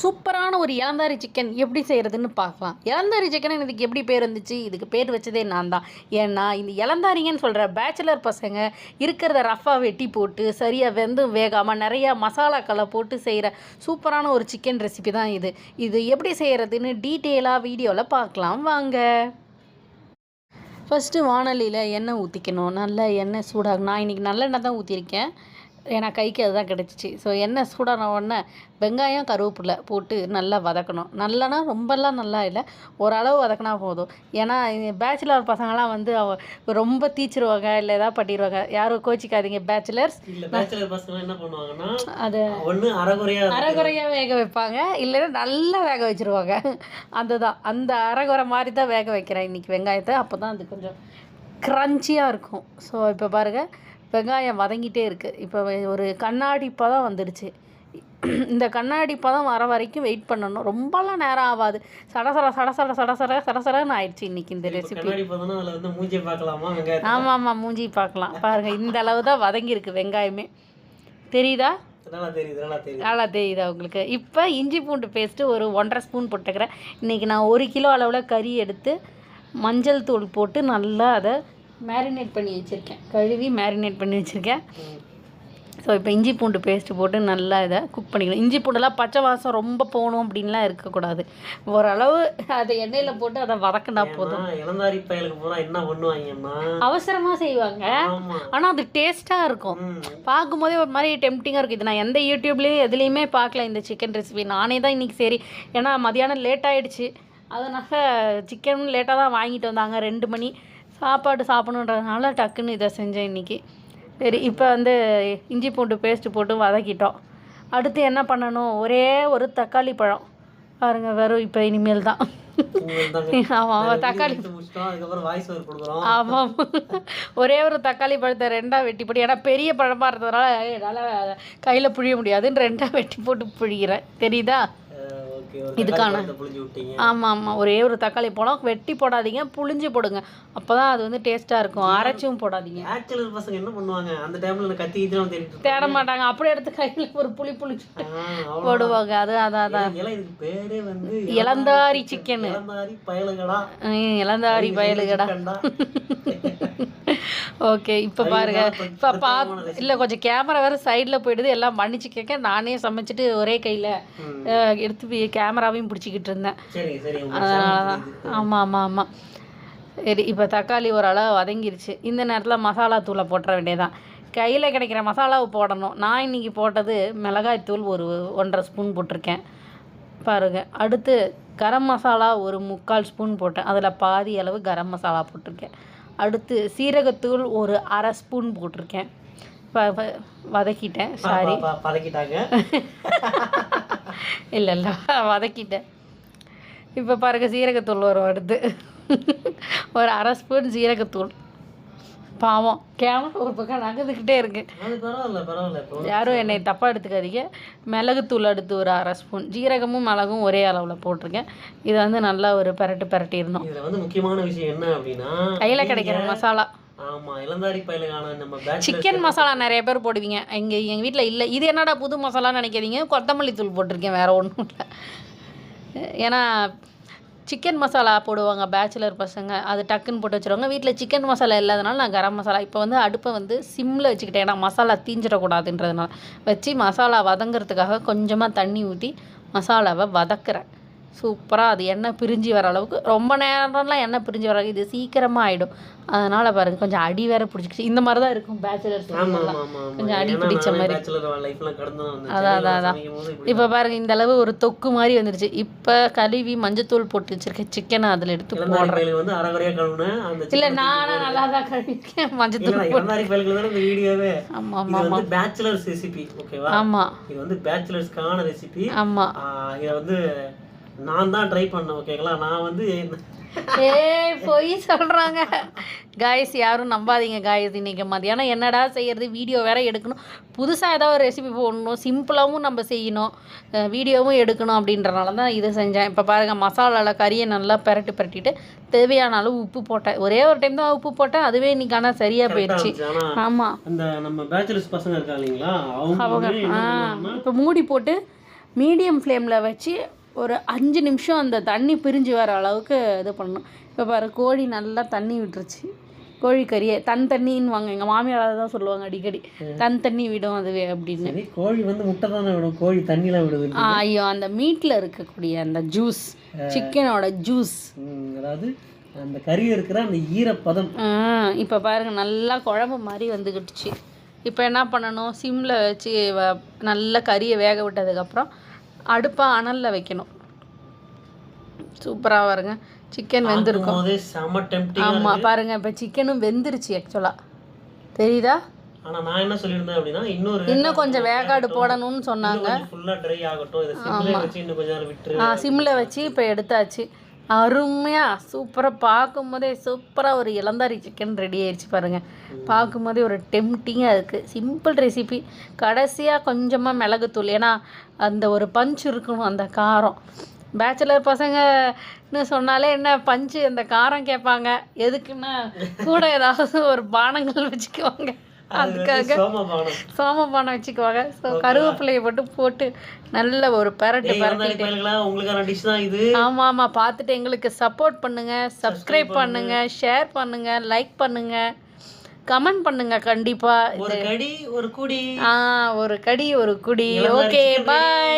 சூப்பரான ஒரு இளந்தாரி சிக்கன் எப்படி செய்கிறதுன்னு பார்க்கலாம். இளந்தாரி சிக்கன் இதுக்கு எப்படி பேர் வந்துச்சு? இதுக்கு பேர் வச்சதே நான் தான். ஏன்னா இந்த இளந்தாரிங்கன்னு சொல்கிற பேச்சுலர் பசங்க இருக்கிறத ரஃபாக வெட்டி போட்டு சரியாக வெந்தும் வேகாமல் நிறையா மசாலாக்களை போட்டு செய்கிற சூப்பரான ஒரு சிக்கன் ரெசிபி தான் இது. இது எப்படி செய்கிறதுன்னு டீட்டெயிலாக வீடியோவில் பார்க்கலாம் வாங்க. ஃபஸ்ட்டு வானலியில் எண்ணெய் ஊற்றிக்கணும். நல்லா எண்ணெய் சூடாகும். நான் இன்றைக்கி நல்லெண்ணெய் தான் ஊற்றிருக்கேன், ஏன்னா கைக்கு அதுதான் கிடச்சிச்சு. ஸோ எண்ணெய் சூடான உடனே வெங்காயம் கருவேப்பிலை போட்டு நல்லா வதக்கணும். நல்லனா ரொம்பலாம் நல்லா இல்லை, ஓரளவு வதக்கினா போதும். ஏன்னா பேச்சுலர் பசங்களாம் வந்து ரொம்ப தீச்சிருவாங்க, இல்லை ஏதாவது பண்ணிடுவாங்க. யாரும் கோச்சிக்காதீங்க பேச்சுலர்ஸ். பேச்சுலர் பசங்க என்ன பண்ணுவாங்கன்னா அது ஒன்று அரைகுறையாக வேக வைப்பாங்க, இல்லைன்னா நல்லா வேக வச்சுருவாங்க. அந்த அரைகுறை மாதிரி தான் வேக வைக்கிறேன் இன்றைக்கி வெங்காயத்தை. அப்போ தான் அது கொஞ்சம் க்ரன்ச்சியாக இருக்கும். ஸோ இப்போ பாருங்கள், வெங்காயம் வதங்கிட்டே இருக்குது. இப்போ ஒரு கண்ணாடி பதம் வந்துடுச்சு. இந்த கண்ணாடி பதம் வர வரைக்கும் வெயிட் பண்ணணும். ரொம்பலாம் நேரம் ஆகாது. சடசரன்னு ஆயிடுச்சு இன்றைக்கி இந்த ரெசிபி. ஆமாம், மூஞ்சி பார்க்கலாம். பாருங்கள், இந்த அளவு தான் வதங்கியிருக்கு வெங்காயமே. தெரியுதா? நல்லா தெரியுதா உங்களுக்கு? இப்போ இஞ்சி பூண்டு பேஸ்ட்டு ஒரு 1.5 ஸ்பூன் போட்டுக்கிறேன். இன்றைக்கி நான் 1 கிலோ அளவில் கறி எடுத்து மஞ்சள் தூள் போட்டு நல்லா அதை மேரினேட் பண்ணி வச்சுருக்கேன். கழுவி மேரினேட் பண்ணி வச்சுருக்கேன். ஸோ இப்போ இஞ்சி பூண்டு பேஸ்ட்டு போட்டு நல்லா இதை குக் பண்ணிக்கணும். இஞ்சி பூண்டெல்லாம் பச்சை வாசம் ரொம்ப போகணும் அப்படின்லாம் இருக்கக்கூடாது. ஓரளவு அதை எண்ணெயில் போட்டு அதை வதக்கினா போதும். இளந்தாரி பயலுக்கு போனால் என்ன பண்ணுவாங்கன்னா அவசரமாக செய்வாங்க, ஆனால் அது டேஸ்ட்டாக இருக்கும். பார்க்கும்போதே ஒரு மாதிரி டெம்ப்டிங்காக இருக்குது. இது நான் எந்த யூடியூப்லேயும் எதுலேயுமே பார்க்கல இந்த சிக்கன் ரெசிபி. நானே தான் இன்றைக்கி சரி, ஏன்னா மதியானம் லேட் ஆகிடுச்சு, அதனால் சிக்கன் லேட்டாக தான் வாங்கிட்டு வந்தாங்க. 2 மணி சாப்பாடு சாப்பிடணுன்றதுனால டக்குன்னு இதை செஞ்சேன் இன்றைக்கி. சரி, இப்போ வந்து இஞ்சி பூண்டு பேஸ்ட்டு போட்டு வதக்கிட்டோம். அடுத்து என்ன பண்ணணும்? ஒரே ஒரு தக்காளி பழம் பாருங்கள், வெறும் இப்போ இனிமேல் தான். ஆமாம், தக்காளி. ஆமாம், ஒரே ஒரு தக்காளி பழத்தை 2ஆக வெட்டி போட்டு, ஏன்னா பெரிய பழமாக இருந்ததுனால என்னால் கையில் புழிய முடியாதுன்னு 2ஆக வெட்டி போட்டு புழிகிறேன். தெரியுதா? இதுக்கான ஆமாம், ஒரே ஒரு தக்காளி பழம் வெட்டி போடாதீங்க, புளிஞ்சு போடுங்க. அப்போ தான் அது வந்து டேஸ்ட்டாக இருக்கும். அரைச்சும் போடாதீங்க. பசங்க என்ன பண்ணுவாங்க, அந்த டைமில் கத்தி தேட மாட்டாங்க, அப்படியே எடுத்து கையில் ஒரு புளிச்சு போடுவாங்க. அதான் பேரே வந்து இளந்தாரி சிக்கன். இளந்தாரி பயலுகடா. ஓகே, இப்போ பாருங்க, இப்போ இல்லை கொஞ்சம் கேமரா வேறு சைடில் போயிடுது, எல்லாம் மன்னிச்சு கேட்க. நானே சமைச்சிட்டு ஒரே கையில் எடுத்து கேமராவையும் பிடிச்சிக்கிட்டு இருந்தேன், அதனால தான். ஆமாம். சரி, இப்போ தக்காளி ஓரளவு வதங்கிருச்சு. இந்த நேரத்தில் மசாலா தூளை போட்டுற வேண்டியதான். கையில் கிடைக்கிற மசாலாவை போடணும். நான் இன்றைக்கி போட்டது மிளகாய் தூள் ஒரு 1.5 ஸ்பூன் போட்டிருக்கேன் பாருங்கள். அடுத்து கரம் மசாலா ஒரு 3/4 ஸ்பூன் போட்டேன், அதில் பாதி அளவு கரம் மசாலா போட்டிருக்கேன். அடுத்து சீரகத்தூள் ஒரு 1/2 ஸ்பூன் போட்டிருக்கேன். வதக்கிட்டேன், சாரி வதக்கிட்டாங்க. இல்லை வதக்கிட்டேன். இப்போ பாருங்கள், சீரகத்தூள் வரும். அடுத்து ஒரு 1/2 ஸ்பூன் சீரகத்தூள். பாவம், கேமரா ஒரு பக்கம் நகர்ந்துக்கிட்டே இருக்கு. யாரும் என்னை தப்பாக எடுத்துக்காதீங்க. மிளகுத்தூள் அடுத்து ஒரு 1/2 ஸ்பூன். ஜீரகமும் மிளகும் ஒரே அளவில் போட்டிருக்கேன். இதை வந்து நல்லா ஒரு பரட்டிடணும். இதில் வந்து முக்கியமான விஷயம் என்ன அப்படின்னா, கையில் கிடைக்கிற மசாலா. ஆமாம், இளந்தாரி பயலுக்கான நம்ம சிக்கன் மசாலா நிறைய பேர் போடுவீங்க. எங்கள் வீட்டில் இல்லை. இது என்னடா புது மசாலான்னு நினைக்காதீங்க, கொத்தமல்லி தூள் போட்டிருக்கேன், வேறு ஒன்றும் இல்லை. ஏன்னா சிக்கன் மசாலா போடுவாங்க பேச்சுலர் பசங்க, அது டக்குன்னு போட்டு வச்சுருவாங்க. வீட்டில் சிக்கன் மசாலா இல்லாதனால நான் கரம் மசாலா இப்போ வந்து அடுப்பை வந்து சிம்மில் வச்சுக்கிட்டேன், ஏன்னா மசாலா தீஞ்சிடக்கூடாதுன்றதுனால வச்சு மசாலா வதங்கிறதுக்காக கொஞ்சமாக தண்ணி ஊற்றி மசாலாவை வதக்குறேன். சூப்பராக அது எண்ணெய் பிரிஞ்சு வர அளவுக்கு. ரொம்ப நேரம்லாம் எண்ணெய் பிரிஞ்சு வர, இது சீக்கிரமாக ஆகிடும். அதனால் பாருங்கள், கொஞ்சம் அடி வேறு பிடிச்சிக்கிச்சு. இந்த மாதிரி தான் இருக்கும் பேச்சுலர்ஸ், கொஞ்சம் அடி பிடிச்ச மாதிரி. அதான் இப்போ பாருங்கள், இந்த அளவு ஒரு தொக்கு மாதிரி வந்துடுச்சு. இப்போ கழுவி மஞ்சத்தூள் போட்டு வச்சுருக்கேன் சிக்கனை அதில் எடுத்து போடுறேன். இல்லை, நானும் நல்லா தான் கழுவிருக்கேன் மஞ்சத்தூள். ஆமாம், ஆமாம், இது வந்து பேச்சுலர்ஸ்க்கான ரெசிபி. ஆமாம், இதை வந்து நான் தான் ட்ரை பண்ணேன். ஓகேங்களா? நான் வந்து போய் சொல்கிறாங்க காய்ஸ், யாரும் நம்பாதீங்க காய்ஸ். இன்றைக்கி மதியானம் என்னடா செய்கிறது, வீடியோ வேறு எடுக்கணும், புதுசாக ஏதாவது ஒரு ரெசிபி போடணும், சிம்பிளாகவும் நம்ம செய்யணும், வீடியோவும் எடுக்கணும் அப்படின்றனால தான் இதை செஞ்சேன். இப்போ பாருங்கள், மசாலாவில் கறியை நல்லா பரட்டிட்டு தேவையான அளவு உப்பு போட்டேன். ஒரே ஒரு டைம் தான் உப்பு போட்டேன், அதுவே இன்னைக்கு ஆனால் சரியாக போயிடுச்சு. ஆமாம், அந்த நம்ம பேச்சுலர்ஸ் பசங்க இருக்கா இல்லைங்களா, அவங்க இப்போ மூடி போட்டு மீடியம் ஃப்ளேமில் வச்சு ஒரு 5 நிமிஷம் அந்த தண்ணி பிரிஞ்சு வர அளவுக்கு இது பண்ணணும். இப்போ பாரு கோழி நல்லா தண்ணி விட்டுருச்சு. கோழிக்கறியை தண்ணின்னு வாங்க, எங்கள் மாமியார் தான் சொல்லுவாங்க அடிக்கடி, தண்ணி விடும் அதுவே அப்படின்னு. கோழி வந்து முட்டை தானே விடும், கோழி தண்ணிலாம் விடுது. ஐயோ அந்த மீட்டில் இருக்கக்கூடிய அந்த ஜூஸ், சிக்கனோட ஜூஸ், அதாவது அந்த கறி இருக்கிற அந்த ஈரப்பதம். இப்போ பாருங்கள் நல்லா குழம்பு மாதிரி வந்துக்கிட்டுச்சு. இப்போ என்ன பண்ணணும், சிம்மில் வச்சு நல்லா கறியை வேக விட்டதுக்கப்புறம் அடுப்பை அனலில் வைக்கணும். சூப்பராக வருங்க. சிக்கன் வெந்திருக்கும். ஆமாம் பாருங்கள், இப்போ சிக்கனும் வெந்துருச்சு ஆக்சுவலாக, தெரியுதா? ஆனால் நான் என்ன சொல்லியிருந்தேன் அப்படின்னா, இன்னும் கொஞ்சம் வேகாடு போடணும்னு சொன்னாங்க. ஃபுல்லாக ட்ரை ஆகட்டும், இதை சிம்மில் வச்சு இன்னும் கொஞ்சம் நேரம் விட்டுரு. சிம்மில் வச்சு இப்போ எடுத்தாச்சு. அருமையாக சூப்பராக, பார்க்கும்போதே சூப்பராக ஒரு இளந்தாரி சிக்கன் ரெடி ஆயிடுச்சு பாருங்கள். பார்க்கும்போதே ஒரு டெம்டிங்காக இருக்குது. Simple recipe. கடைசியாக கொஞ்சமாக மிளகுத்தூள், ஏன்னா அந்த ஒரு பஞ்ச் இருக்கணும், அந்த காரம். பேச்சுலர் பசங்கன்னு சொன்னாலே என்ன பஞ்சு, அந்த காரம் கேட்பாங்க. எதுக்குன்னா கூட ஏதாவது ஒரு பானங்கள் வச்சுக்குவாங்க, அதுக்காக சோமபானம் வச்சுக்குவாங்க. ஸோ கருவேப்பிலையை போட்டு நல்ல ஒரு பரட்டிட்டு. ஆமாம் பார்த்துட்டு எங்களுக்கு சப்போர்ட் பண்ணுங்கள், சப்ஸ்கிரைப் பண்ணுங்கள், ஷேர் பண்ணுங்கள், லைக் பண்ணுங்கள், கமெண்ட் பண்ணுங்கள். கண்டிப்பாக ஒரு கடி ஒரு குடி. ஒரு குடி. Okay bye.